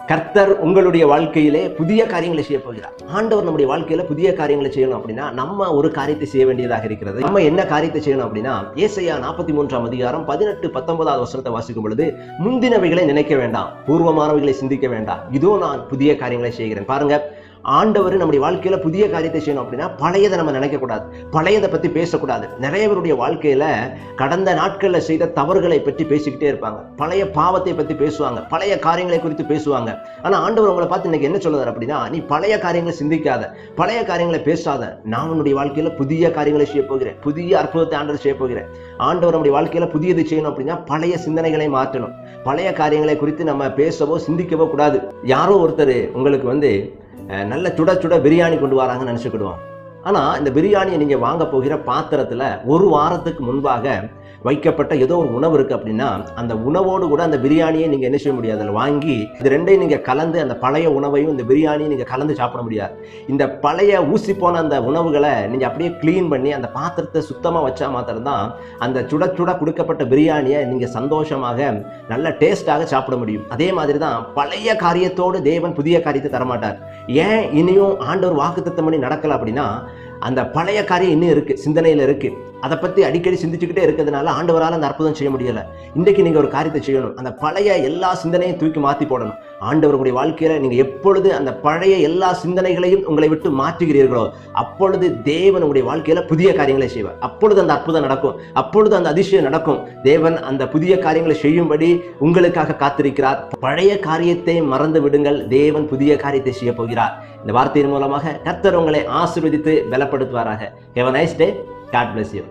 கர்த்தர் உங்களுடைய வாழ்க்கையிலே புதிய காரியங்களை செய்ய போகிறார். ஆண்டவர் நம்முடைய வாழ்க்கையில புதிய காரியங்களை செய்யணும் அப்படின்னா நம்ம ஒரு காரியத்தை செய்ய வேண்டியதாக இருக்கிறது. நம்ம என்ன காரியத்தை செய்யணும் அப்படின்னா, ஏசாயா 43ஆம் அதிகாரம் 18-19 வசனத்தை வாசிக்கும் பொழுது, முந்தினவைகளை நினைக்க வேண்டாம், பூர்வமானவைகளை சிந்திக்க வேண்டாம், இதோ நான் புதிய காரியங்களை செய்கிறேன். பாருங்க, ஆண்டவர் நம்முடைய வாழ்க்கையில புதிய காரியத்தை செய்யணும் அப்படின்னா பழையதை நம்ம நினைக்க கூடாது, பழையதை பத்தி பேசக்கூடாது. நிறைய பேருடைய வாழ்க்கையில கடந்த நாட்கள்ல செய்த தவறுகளை பற்றி பேசிக்கிட்டே இருப்பாங்க, பழைய பாவத்தை பத்தி பேசுவாங்க, பழைய காரியங்களை குறித்து பேசுவாங்க. ஆனா ஆண்டவர் உங்களை பார்த்து இன்னைக்கு என்ன சொல்லுறாரு அப்படின்னா, நீ பழைய காரியங்களை சிந்திக்காத, பழைய காரியங்களை பேசாத, நான் உன்னுடைய வாழ்க்கையில புதிய காரியங்களை செய்ய போகிறேன், புதிய அற்புதத்தை ஆண்டவர் செய்ய போகிறேன். ஆண்டவர் நம்முடைய வாழ்க்கையில புதியது செய்யணும் அப்படின்னா பழைய சிந்தனைகளை மாற்றணும். பழைய காரியங்களை குறித்து நம்ம பேசவோ சிந்திக்கவோ கூடாது. யாரோ ஒருத்தர் உங்களுக்கு நல்ல சுட சுட பிரியாணி கொண்டு வராங்கன்னு நினைச்சுக்கிடுவோம். ஆனா இந்த பிரியாணியை நீங்க வாங்க போகிற பாத்திரத்துல ஒரு வாரத்துக்கு முன்பாக வைக்கப்பட்ட ஏதோ ஒரு உணவு இருக்கு அப்படின்னா, அந்த உணவோடு கூட அந்த பிரியாணியை நீங்க என்ன செய்ய முடியாது, அதில் வாங்கி இது ரெண்டையும் நீங்க கலந்து, அந்த பழைய உணவையும் இந்த பிரியாணியும் நீங்க கலந்து சாப்பிட முடியாது. இந்த பழைய ஊசி போன அந்த உணவுகளை நீங்க அப்படியே கிளீன் பண்ணி அந்த பாத்திரத்தை சுத்தமா வச்சா மாத்திரம்தான் அந்த சுட சுட கொடுக்கப்பட்ட பிரியாணியை நீங்க சந்தோஷமாக நல்ல டேஸ்டாக சாப்பிட முடியும். அதே மாதிரி தான் பழைய காரியத்தோடு தேவன் புதிய காரியத்தை தரமாட்டார். ஏன் இனியும் ஆண்டவர் வாக்குத்தத்தம் பண்ணி நடக்கல அப்படின்னா, அந்த பழைய காரியம் இன்னும் இருக்கு, சிந்தனையில இருக்கு. அதை பத்தி அடிக்கடி சிந்திச்சுக்கிட்டே இருக்கிறதுனால ஆண்டவரால் அந்த அற்புதம் செய்ய முடியல. இன்றைக்கு நீங்க ஒரு காரியத்தை செய்யணும், அந்த பழைய எல்லா சிந்தனையும் தூக்கி மாத்தி போடணும். ஆண்டவருடைய வாழ்க்கையில நீங்க எப்பொழுது அந்த பழைய எல்லா சிந்தனைகளையும் உங்களை விட்டு மாற்றுகிறீர்களோ, அப்பொழுது தேவன் உங்களுடைய வாழ்க்கையில புதிய காரியங்களை செய்வார். அப்பொழுது அந்த அற்புதம் நடக்கும், அப்பொழுது அந்த அதிசயம் நடக்கும். தேவன் அந்த புதிய காரியங்களை செய்யும்படி உங்களுக்காக காத்திருக்கிறார். பழைய காரியத்தை மறந்து விடுங்கள், தேவன் புதிய காரியத்தை செய்ய போகிறார். இந்த வார்த்தையின் மூலமாக கர்த்தர் உங்களை ஆசீர்வதித்து பலப்படுத்துவாராக. Have a nice day. God bless you.